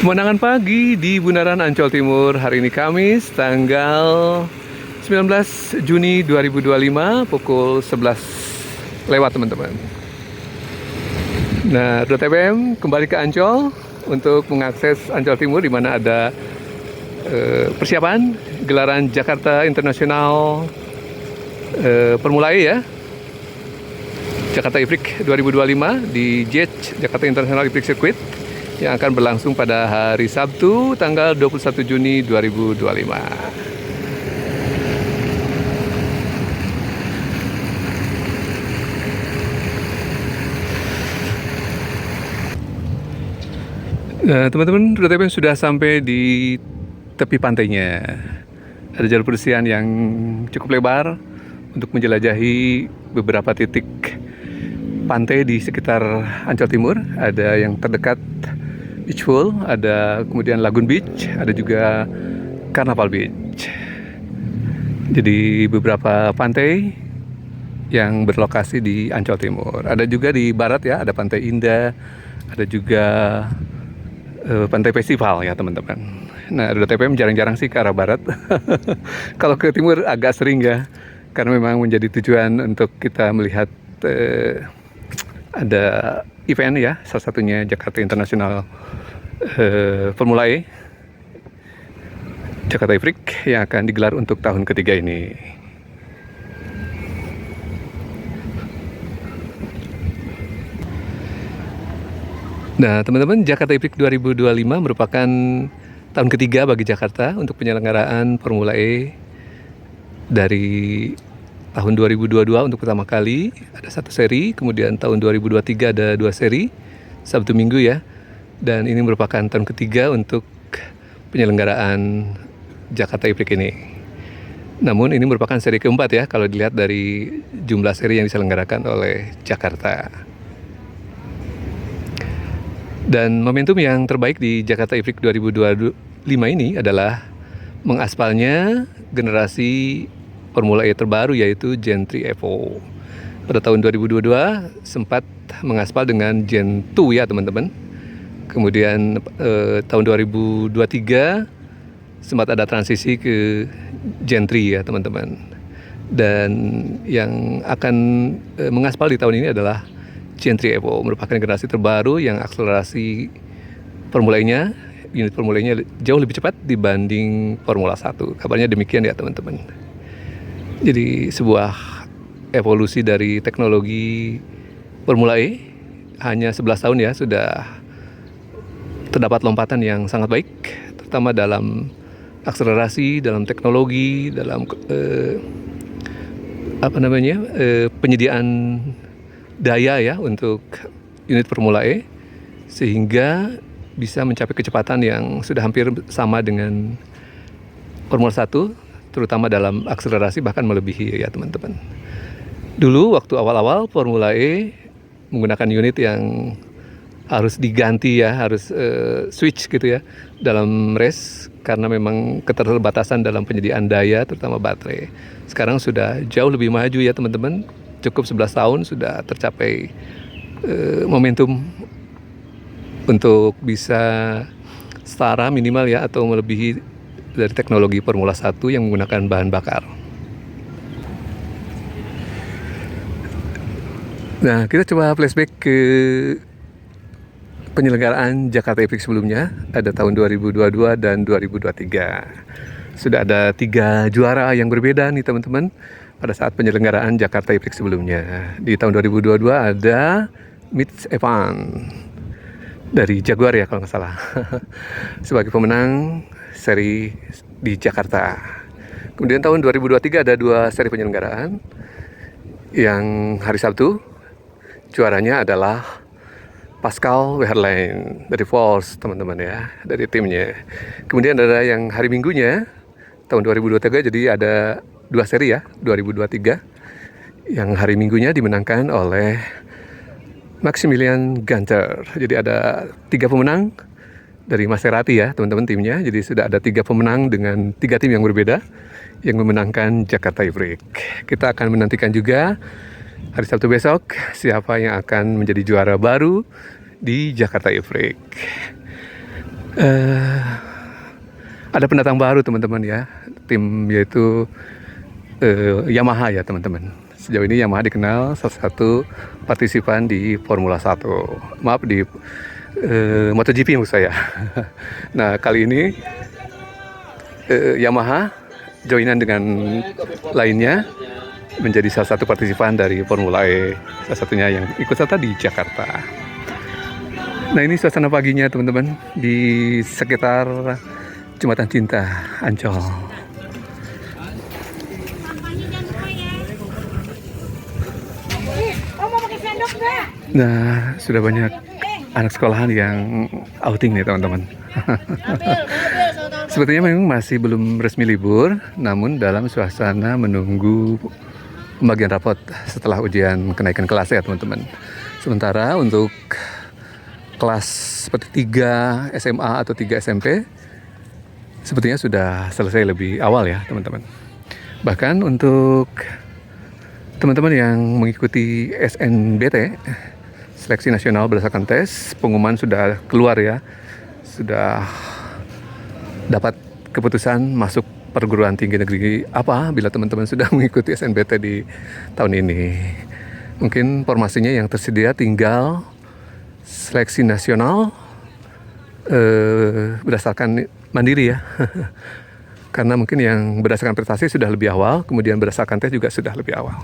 Pemandangan pagi di Bundaran Ancol Timur hari ini Kamis tanggal 19 Juni 2025 pukul 11 lewat teman-teman. Nah, .fm kembali ke Ancol untuk mengakses Ancol Timur di mana ada persiapan gelaran Jakarta International Formula E ya. Jakarta E-Prix 2025 di JEC Jakarta International E-Prix Circuit yang akan berlangsung pada hari Sabtu tanggal 21 Juni 2025. Nah, teman-teman, RTP sudah sampai di tepi pantainya. Ada jalur pedestrian yang cukup lebar untuk menjelajahi beberapa titik pantai di sekitar Ancol Timur. Ada yang terdekat Beach Pool, ada kemudian Lagoon Beach, ada juga Carnaval Beach. Jadi beberapa pantai yang berlokasi di Ancol Timur. Ada juga di barat ya, ada Pantai Indah, ada juga Pantai Festival ya teman-teman. Nah, RTPM jarang-jarang sih ke arah barat. Kalau ke timur agak sering ya, karena memang menjadi tujuan untuk kita melihat ada event ya, salah satunya Jakarta International Formula E, Jakarta E-Prix yang akan digelar untuk tahun ketiga ini. Nah, teman-teman, Jakarta E-Prix 2025 merupakan tahun ketiga bagi Jakarta untuk penyelenggaraan Formula E. Dari tahun 2022 untuk pertama kali ada satu seri, kemudian tahun 2023 ada dua seri, Sabtu Minggu ya. Dan ini merupakan tahun ketiga untuk penyelenggaraan Jakarta E-Prix ini. Namun ini merupakan seri keempat ya kalau dilihat dari jumlah seri yang diselenggarakan oleh Jakarta. Dan momentum yang terbaik di Jakarta E-Prix 2025 ini adalah mengaspalnya generasi Formula E terbaru yaitu Gen 3 Evo. Pada tahun 2022 sempat mengaspal dengan Gen 2 ya teman-teman. Kemudian tahun 2023 sempat ada transisi ke Gen 3 ya teman-teman. Dan yang akan mengaspal di tahun ini adalah Gen 3 Evo, merupakan generasi terbaru yang akselerasi Formula E-nya, unit Formula E-nya jauh lebih cepat dibanding Formula 1. Kabarnya demikian ya teman-teman. Jadi sebuah evolusi dari teknologi Formula E, hanya 11 tahun ya sudah terdapat lompatan yang sangat baik, terutama dalam akselerasi, dalam teknologi, dalam penyediaan daya ya untuk unit Formula E, sehingga bisa mencapai kecepatan yang sudah hampir sama dengan Formula 1, terutama dalam akselerasi bahkan melebihi ya teman-teman. Dulu waktu awal-awal Formula E menggunakan unit yang harus diganti ya, harus switch gitu ya dalam race karena memang keterbatasan dalam penyediaan daya terutama baterai. Sekarang sudah jauh lebih maju ya teman-teman. Cukup 11 tahun sudah tercapai momentum untuk bisa setara minimal ya atau melebihi dari teknologi Formula 1 yang menggunakan bahan bakar. Nah, kita coba flashback ke penyelenggaraan Jakarta E-Prix sebelumnya, ada tahun 2022 dan 2023. Sudah ada 3 juara yang berbeda nih teman-teman pada saat penyelenggaraan Jakarta E-Prix sebelumnya. Di tahun 2022 ada Mitch Evans dari Jaguar ya kalau nggak salah sebagai pemenang seri di Jakarta. Kemudian tahun 2023 ada 2 seri penyelenggaraan. Yang hari Sabtu juaranya adalah Pascal Wehrlein dari Force teman-teman ya, dari timnya. Kemudian ada yang hari Minggunya tahun 2023, jadi ada 2 seri ya, 2023. Yang hari Minggunya dimenangkan oleh Maximilian Ganter. Jadi ada 3 pemenang dari Maserati ya teman-teman timnya. Jadi sudah ada 3 pemenang dengan 3 tim yang berbeda yang memenangkan Jakarta E-Prix. Kita akan menantikan juga hari Sabtu besok siapa yang akan menjadi juara baru di Jakarta E-Prix. Eh, ada pendatang baru teman-teman ya, tim yaitu Yamaha ya teman-teman. Sejauh ini Yamaha dikenal salah satu partisipan di Formula 1. Maaf, di MotoGP maksud saya. Nah, kali ini Yamaha joinan dengan lainnya menjadi salah satu partisipan dari Formula E. Salah satunya yang ikut serta di Jakarta. Nah, ini suasana paginya teman-teman di sekitar Jembatan Cinta, Ancol. Nah, sudah banyak anak sekolahan yang outing nih teman-teman. Sepertinya memang masih belum resmi libur, namun dalam suasana menunggu pembagian rapot setelah ujian kenaikan kelas ya teman-teman. Sementara untuk kelas seperti 3 SMA atau 3 SMP sepertinya sudah selesai lebih awal ya teman-teman. Bahkan untuk teman-teman yang mengikuti SNBT, seleksi nasional berdasarkan tes, pengumuman sudah keluar ya. Sudah dapat keputusan masuk perguruan tinggi negeri apa bila teman-teman sudah mengikuti SNBT di tahun ini. Mungkin formasinya yang tersedia tinggal seleksi nasional berdasarkan mandiri ya. Karena mungkin yang berdasarkan prestasi sudah lebih awal, kemudian berdasarkan tes juga sudah lebih awal.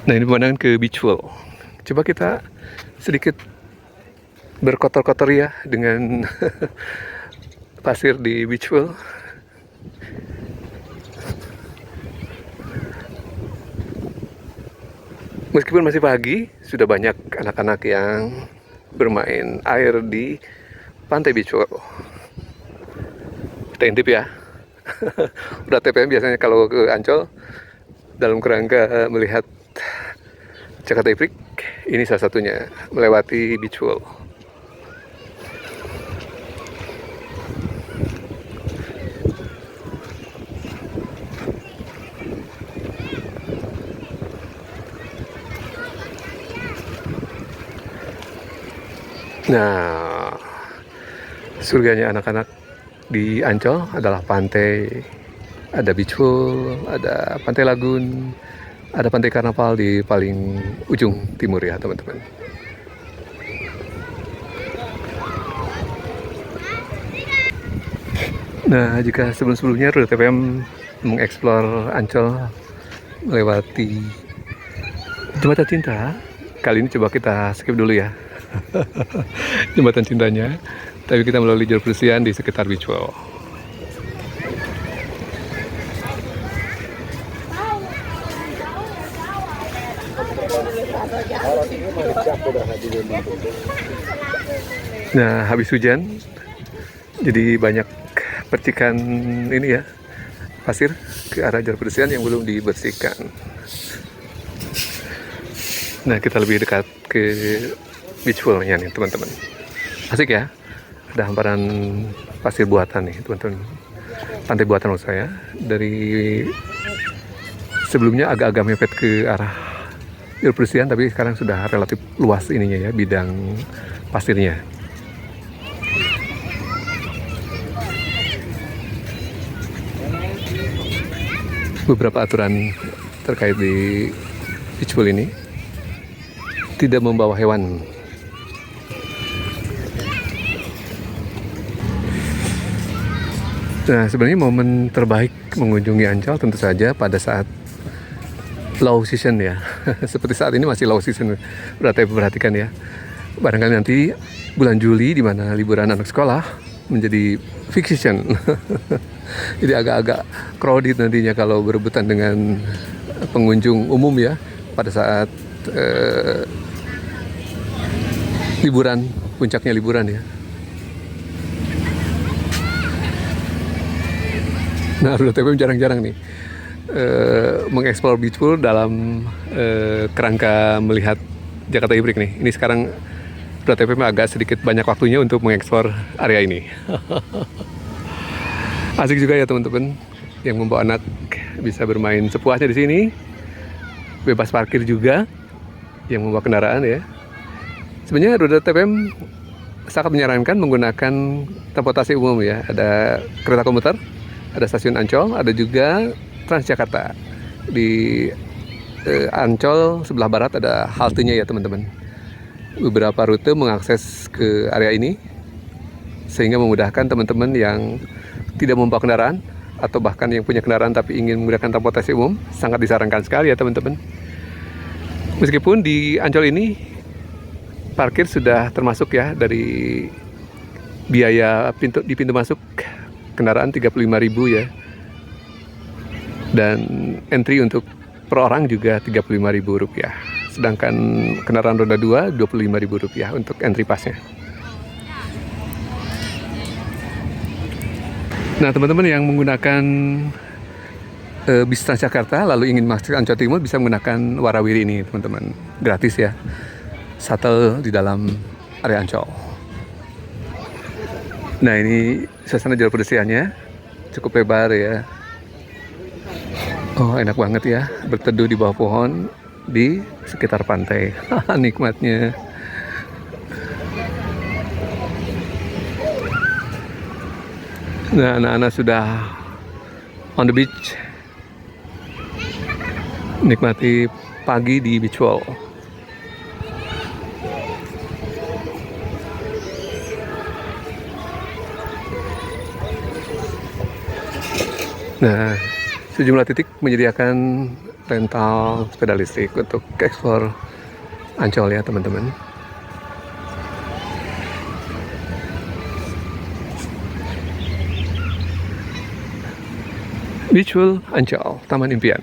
Nah, ini pemandangan ke Beach World. Coba kita sedikit berkotor-kotor ya dengan pasir di Beach World. Meskipun masih pagi, sudah banyak anak-anak yang bermain air di pantai Beach World. Kita intip ya. Udah TPM biasanya kalau ke Ancol dalam kerangka melihat Jakarta Ifrik, ini salah satunya melewati Beach World. Nah, surganya anak-anak di Ancol adalah pantai, ada Beach World, ada Pantai Lagun, ada Pantai Karnaval di paling ujung timur ya teman-teman. Nah, jika sebelum-sebelumnya Rute TPM mengeksplor Ancol melewati Jembatan Cinta, kali ini coba kita skip dulu ya Jembatan Cintanya, tapi kita melalui jalur pedestrian di sekitar Beach World. Nah, habis hujan, jadi banyak percikan ini ya, pasir ke arah jalur pedestrian yang belum dibersihkan. Nah, kita lebih dekat ke Beach World-nya nih teman-teman. Asik ya, ada hamparan pasir buatan nih teman-teman. Pantai buatan maksud saya. Dari sebelumnya agak-agak mepet ke arah jalur pedestrian, tapi sekarang sudah relatif luas ininya ya, bidang pasirnya. Beberapa aturan terkait di Beach World ini: tidak membawa hewan. Nah, sebenarnya momen terbaik mengunjungi Ancol tentu saja pada saat low season ya. Seperti saat ini masih low season, berarti perhatikan ya. Barangkali nanti bulan Juli di mana liburan anak sekolah menjadi peak season. Jadi agak-agak crowded nantinya kalau berebutan dengan pengunjung umum ya pada saat liburan, puncaknya liburan ya. Nah, Rute TPM jarang-jarang nih mengeksplor Beach World dalam kerangka melihat Jakarta Ifrik nih. Ini sekarang Rute TPM agak sedikit banyak waktunya untuk mengeksplor area ini. Asik juga ya teman-teman, yang membawa anak bisa bermain sepuasnya di sini. Bebas parkir juga yang membawa kendaraan ya. Sebenarnya Rute TPM sangat menyarankan menggunakan transportasi umum ya. Ada kereta komuter, ada stasiun Ancol, ada juga Transjakarta. Di Ancol sebelah barat ada haltenya ya teman-teman. Beberapa rute mengakses ke area ini sehingga memudahkan teman-teman yang tidak membawa kendaraan atau bahkan yang punya kendaraan tapi ingin menggunakan transportasi umum. Sangat disarankan sekali ya teman-teman. Meskipun di Ancol ini parkir sudah termasuk ya dari biaya di pintu masuk kendaraan 35.000 ya. Dan entry untuk per orang juga Rp35.000. Sedangkan kendaraan roda 2 Rp25.000 untuk entry passnya. Nah teman-teman yang menggunakan bis Transjakarta lalu ingin masuk ke Ancol Timur bisa menggunakan Warawiri ini teman-teman. Gratis ya. Shuttle di dalam area Ancol. Nah ini suasana jalur pedestriannya cukup lebar ya. Oh enak banget ya berteduh di bawah pohon di sekitar pantai. Nikmatnya. Nah anak-anak sudah on the beach. Nikmati pagi di beach wall. Nah, sejumlah titik menyediakan rental sepeda listrik untuk eksplor Ancol ya teman-teman. Beach Wall Ancol, Taman Impian.